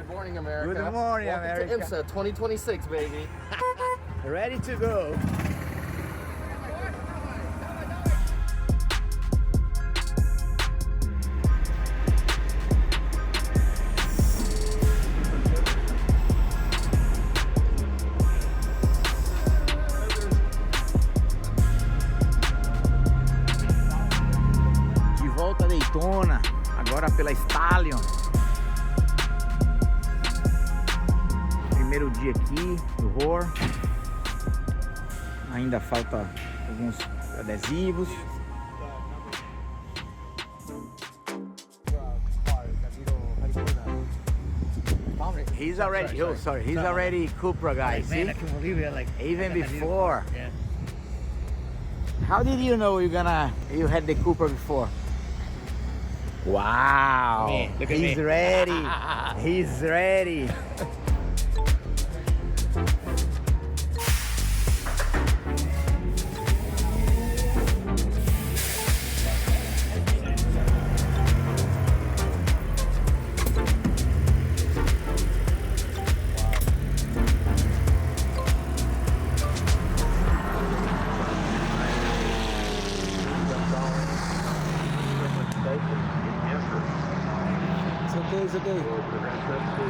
Good morning, America. Good morning, Welcome America. to IMSA 2026, baby. Ready to go. De volta a Daytona, agora pela Stallion. Primeiro dia aqui do ROR. Ainda falta alguns adesivos. He's already, oh sorry, he's already Cupra guys. Man, See? I can't believe it. Like Even I did it before. Yeah. How did you know you had the Cupra before? Wow, Me, look at he's me. ready. He's ready. It's okay.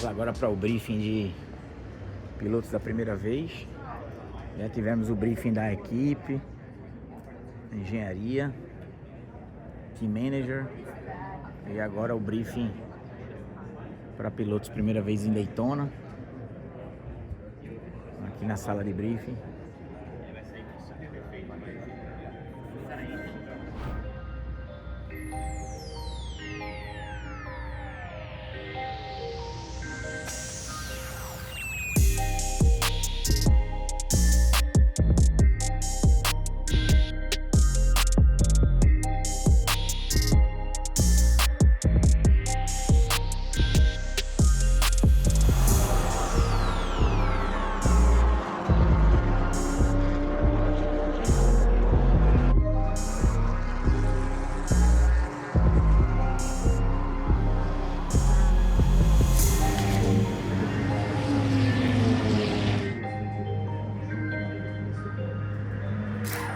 Agora para o briefing de pilotos da primeira vez. Já tivemos o briefing da equipe, engenharia, team manager, e agora o briefing para pilotos primeira vez em Daytona, aqui na sala de briefing.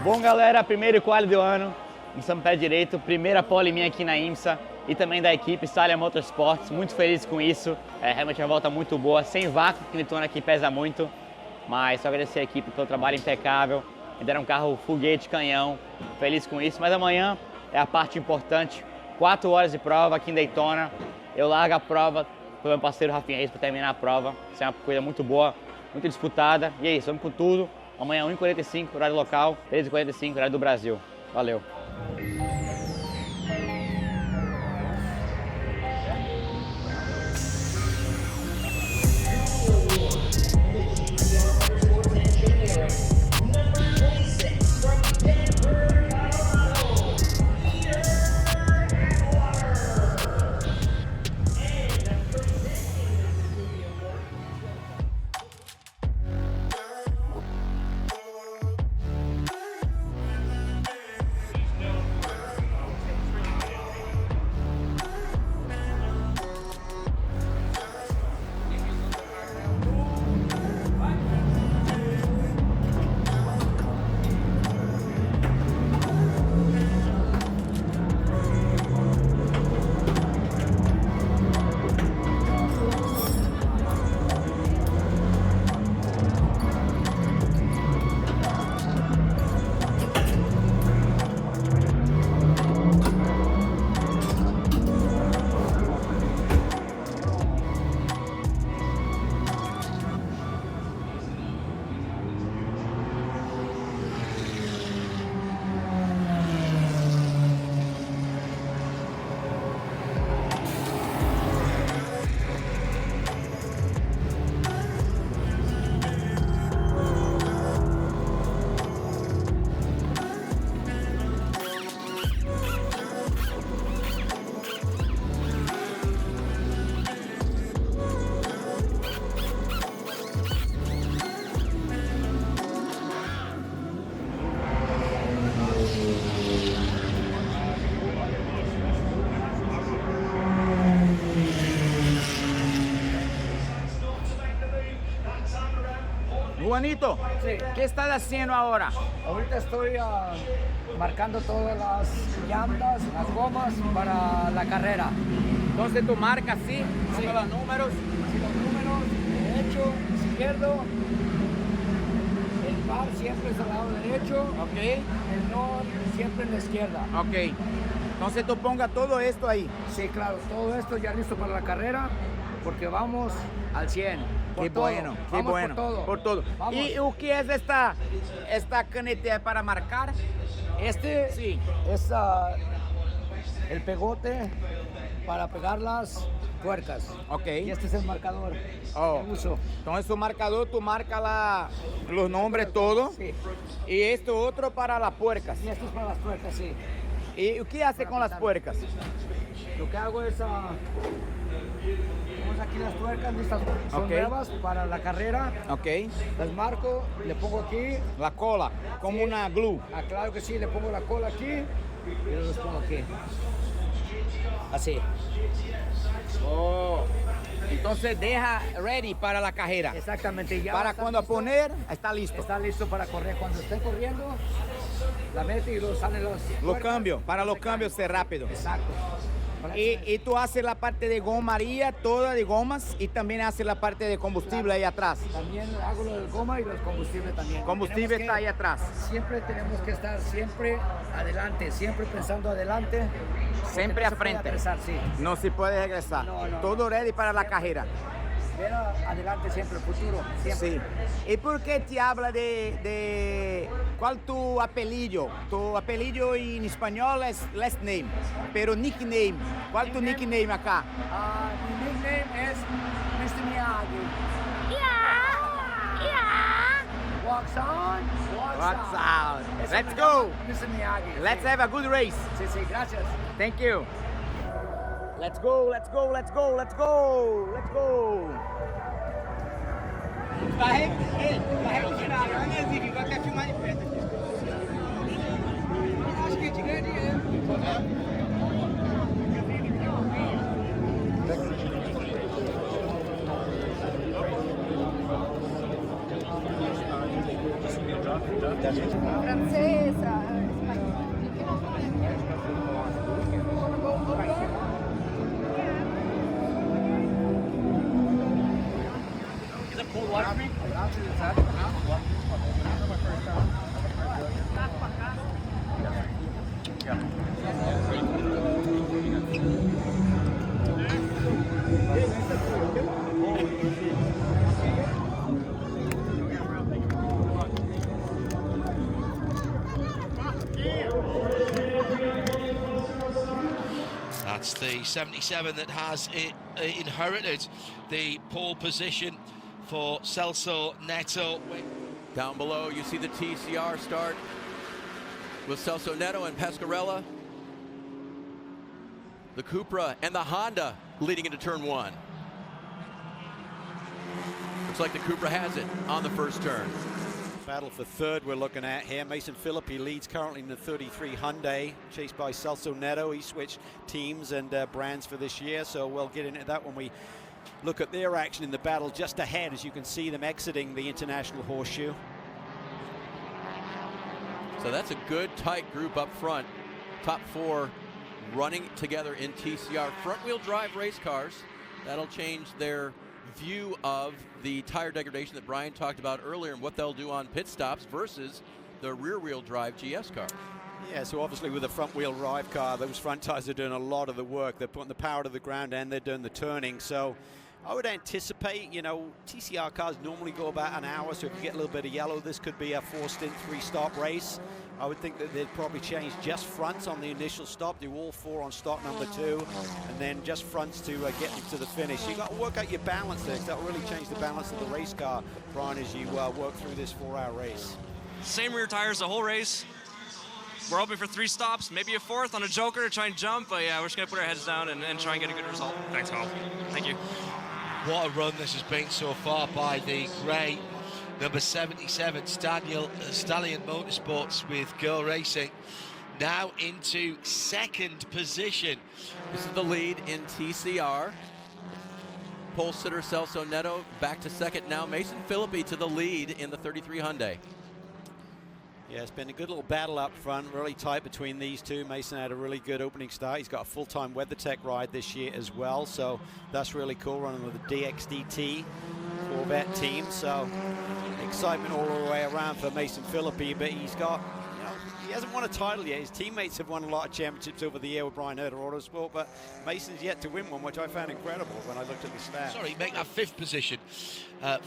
Bom, galera, primeiro quali do ano, estamos pé direito, primeira pole minha aqui na IMSA e também da equipe Stallion Motorsports, muito feliz com isso, realmente uma volta muito boa, sem vácuo, que Daytona aqui pesa muito, mas só agradecer a equipe pelo trabalho impecável, me deram um carro foguete, canhão, feliz com isso, mas amanhã é a parte importante, 4 horas de prova aqui em Daytona, eu largo a prova com o meu parceiro Rafinha Reis para terminar a prova, isso é uma coisa muito boa, muito disputada, e é isso, vamos com tudo. Amanhã 1h45, horário local, 13h45, horário do Brasil. Valeu! Juanito, Sí. ¿qué estás haciendo ahora? Ahorita estoy marcando todas las llantas, las gomas para la carrera. Entonces tú marcas, ¿sí? Sí. Con los números. Si los números, derecho, izquierdo, el par siempre es al lado derecho, Ok, el no siempre en la izquierda. ok. Entonces tú pongas todo esto ahí. Sí, claro, todo esto ya listo para la carrera, porque vamos al 100. Por Qué todo. bueno, qué Vamos bueno. Por todo. Vamos. ¿Y qué es esta caneta para marcar? Este Sí. es el pegote para pegar las tuercas. Ok. Y este es el marcador Oh. que uso. Entonces su marcador, tú marcas los nombres, todo. Sí. Y esto otro para las puercas. Y esto es para las tuercas, sí. ¿Y qué hace con las puercas? Lo que hago es ponemos aquí las tuercas listas, son Ok. nuevas para la carrera. Ok. Las marco, le pongo aquí. La cola, como Sí. una glue. Ah, claro que sí, le pongo la cola aquí y los pongo aquí. Así. Oh. Entonces deja ready para la carrera. Exactamente. Ya Para está cuando listo. poner, está listo. Está listo para correr. Cuando esté corriendo, la mete y luego salen los Los tuercas. cambios, para los cambios ser rápido. Exacto. Y tú haces la parte de gomaría, toda de gomas, y también haces la parte de combustible ahí atrás. También hago lo del goma y los combustibles también. Combustible Tenemos está que- ahí atrás. Siempre tenemos que estar siempre adelante, siempre pensando adelante. porque Siempre no a se puede frente. atrasar, sí. No se puede regresar. No, no. Todo ready para la carrera. Ver adelante siempre, futuro, siempre. Sí. ¿Y por qué te habla de cuál tu apellido? Tu apellido en español es last name, pero nickname. ¿Cuál tu nickname acá? Mi nickname es Mr. Miyagi. Walks on, walks What's out. out? Eso Let's me go. llama Mr. Miyagi. Let's sí. have a good race. Sí, sí, gracias. Thank you. Let's go, let's go, let's go, let's go, let's go. Tá retirado, não é exílio, vai até filmar de perto aqui. Acho que a gente ganha dinheiro. Francesa, That's the 77 that has inherited the pole position for Celso Neto. Down below, you see the TCR start with Celso Neto and Pescarella. The Cupra and the Honda leading into turn one. Looks like the Cupra has it on the first turn. Battle for third we're looking at here. Mason Philippi leads currently in the 33 Hyundai, chased by Celso Neto. He switched teams and brands for this year, so we'll get into that when we look at their action in the battle just ahead, as you can see them exiting the International Horseshoe. So that's a good tight group up front. Top four running together in TCR. Front wheel drive race cars. That'll change their view of the tire degradation that Brian talked about earlier and what they'll do on pit stops versus the rear wheel drive GS car. Yeah, so obviously with a front wheel drive car, those front tires are doing a lot of the work. They're putting the power to the ground and they're doing the turning. So I would anticipate, you know, TCR cars normally go about an hour, so if you get a little bit of yellow, this could be a 4-stint, 3-stop race. I would think that they'd probably change just fronts on the initial stop, do all 4 on stop number 2, and then just fronts to get you to the finish. You got to work out your balance there, 'cause that'll really change the balance of the race car, Brian, as you work through this 4-hour race. Same rear tires the whole race. We're hoping for 3 stops, maybe a 4th on a joker to try and jump, but yeah, we're just gonna put our heads down and try and get a good result. Thanks, Colin. Thank you. What a run this has been so far by the grey number 77 Stallion Motorsports with Go Racing. Now into second position. This is the lead in TCR. Pole sitter Celso Neto back to second now. Mason Philippi to the lead in the 33 Hyundai. Yeah, it's been a good little battle up front, really tight between these two. Mason had a really good opening start. He's got a full-time WeatherTech ride this year as well, so that's really cool, running with the DXDT Corvette team. So excitement all the way around for Mason Philippi, but he's got, you know, he hasn't won a title yet. His teammates have won a lot of championships over the year with Brian Herter Autosport, but Mason's yet to win one, which I found incredible when I looked at the stats. Sorry, make that 5th position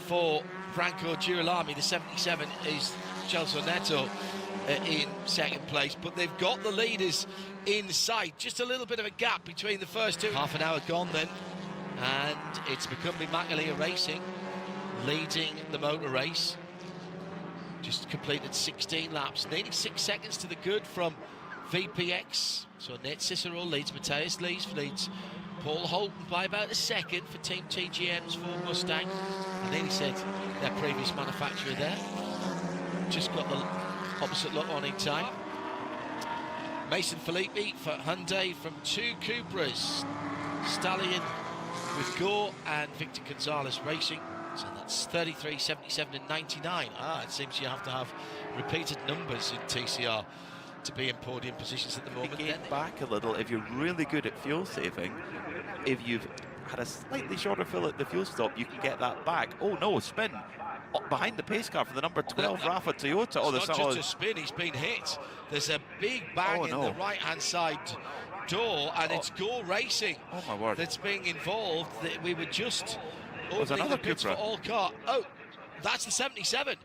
for Franco Girolami. The 77 is Celso Neto in second place, but they've got the leaders in sight. Just a little bit of a gap between the first two. Half an hour gone then, and it's becoming Michelin Racing leading the motor race. Just completed 16 laps, nearly 6 seconds to the good from VPX. So Nate Cicero leads, Matthias leads Paul Holton by about a second for Team TGM's Ford Mustang. I nearly said their previous manufacturer there. Just got the opposite look on in time. Mason Philippi for Hyundai from 2 Cupras. Stallion with Gore and Victor Gonzalez Racing. So that's 33, 77 and 99. It seems you have to have repeated numbers in TCR to be in podium positions at the moment. Get back a little if you're really good at fuel saving. If you've had a slightly shorter fill at the fuel stop, you can get that back. Oh no, spin behind the pace car for the number 12 Rafa Toyota. It's not just a spin, he's been hit. There's a big bang in the right-hand side door, and it's Go Racing that's being involved. We were just opening the pits for all car. Oh, that's the 77.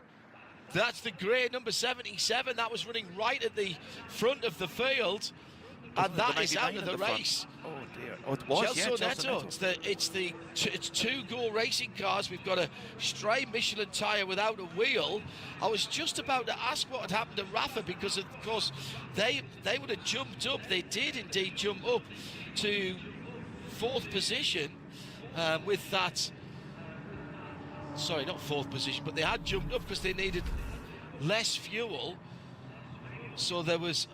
That's the grey number 77. That was running right at the front of the field, and that is out of the race. Oh dear. Oh, it was, Celso Neto. It's 2 Go Racing cars. We've got a stray Michelin tyre without a wheel. I was just about to ask what had happened to Rafa, because of course they would have jumped up. They did indeed jump up to 4th position with that. Sorry, not 4th position, but they had jumped up because they needed less fuel. So there was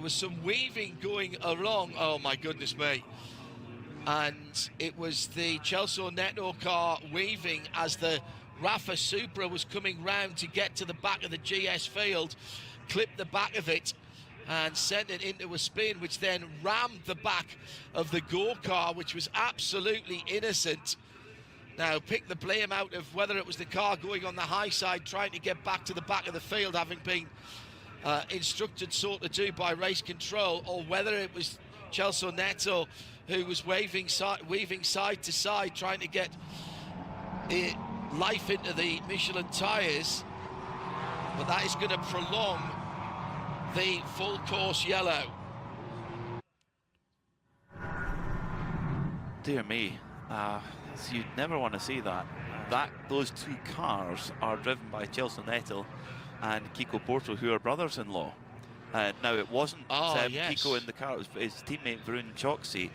some weaving going along. Oh my goodness me. And it was the Celso Neto car weaving as the Rafa Supra was coming round to get to the back of the GS field, clipped the back of it and sent it into a spin, which then rammed the back of the Gore car, which was absolutely innocent. Now, pick the blame out of whether it was the car going on the high side, trying to get back to the back of the field, having been instructed so to do by race control, or whether it was Celso Neto who was weaving side to side, trying to get life into the Michelin tyres. But that is going to prolong the full course yellow. Dear me, so you'd never want to see that. Those two cars are driven by Celso Neto and Kiko Porto, who are brothers-in-law. Now, it wasn't yes. Kiko in the car, it was his teammate Varun Choksi.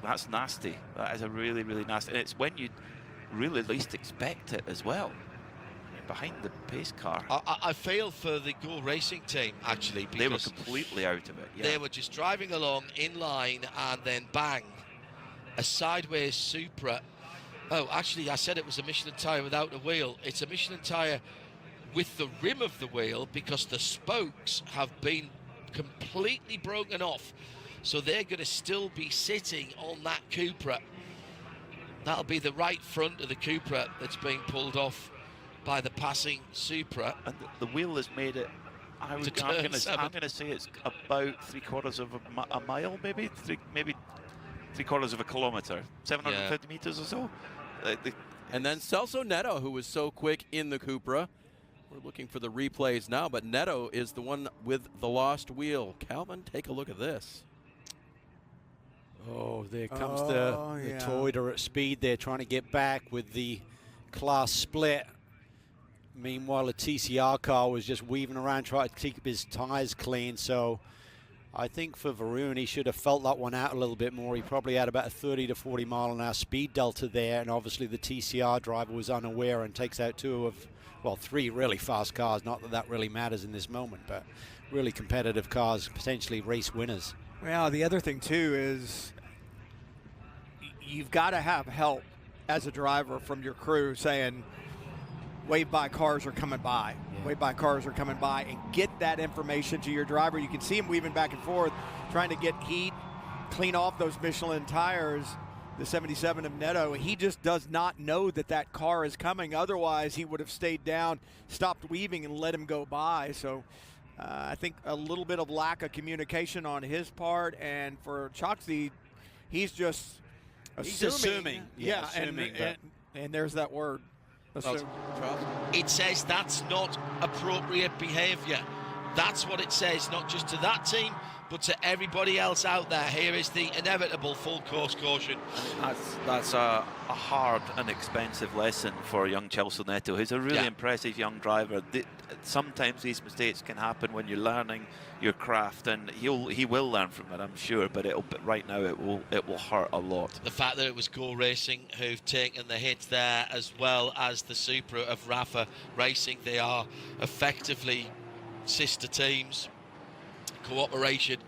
That's nasty. That is a really, really nasty. And it's when you really least expect it as well. Behind the pace car. I feel for the Go Racing team, actually, because they were completely out of it. Yeah. They were just driving along in line, and then bang, a sideways Supra. Oh, actually, I said it was a Michelin tyre without a wheel. It's a Michelin tyre with the rim of the wheel, because the spokes have been completely broken off. So they're going to still be sitting on that Cupra. That'll be the right front of the Cupra that's being pulled off by the passing Supra. And the wheel has made it, I'm going to say it's about 3/4 of a mile, maybe maybe 3/4 of a kilometre, 750 meters or so. And then Celso Neto, who was so quick in the Cupra. We're looking for the replays now, but Neto is the one with the lost wheel. Calvin, take a look at this. Oh, there comes the Toyota at speed there, trying to get back with the class split. Meanwhile, the TCR car was just weaving around, trying to keep his tires clean. So I think for Varun, he should have felt that one out a little bit more. He probably had about a 30 to 40 mile an hour speed delta there. And obviously the TCR driver was unaware and takes out three really fast cars. Not that that really matters in this moment, but really competitive cars, potentially race winners. Well, the other thing too is you've got to have help as a driver from your crew saying, wave by, cars are coming by. Yeah. Wave by, cars are coming by, and get that information to your driver. You can see him weaving back and forth, trying to get heat, clean off those Michelin tires, the 77 of Neto. He just does not know that that car is coming. Otherwise, he would have stayed down, stopped weaving, and let him go by. So I think a little bit of lack of communication on his part, and for Choksi, he's just assuming. Yeah, assuming. And there's that word. It says that's not appropriate behaviour. That's what it says, not just to that team, but to everybody else out there. Here is the inevitable full course caution. That's a hard and expensive lesson for young Celso Neto. He's a really impressive young driver. Sometimes these mistakes can happen when you're learning your craft, and he will learn from it, I'm sure. But right now it will hurt a lot. The fact that it was Go Racing who've taken the hit there, as well as the Supra of Rafa Racing, they are effectively sister teams. Cooperation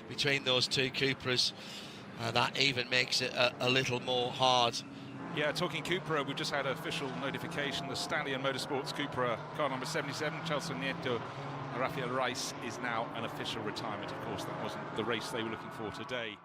between those two Cupras, that even makes it a little more hard. Yeah, talking Cupra, we just had official notification. The Stallion Motorsports Cupra, car number 77, Celso Neto, Rafael Rice, is now an official retirement. Of course, that wasn't the race they were looking for today.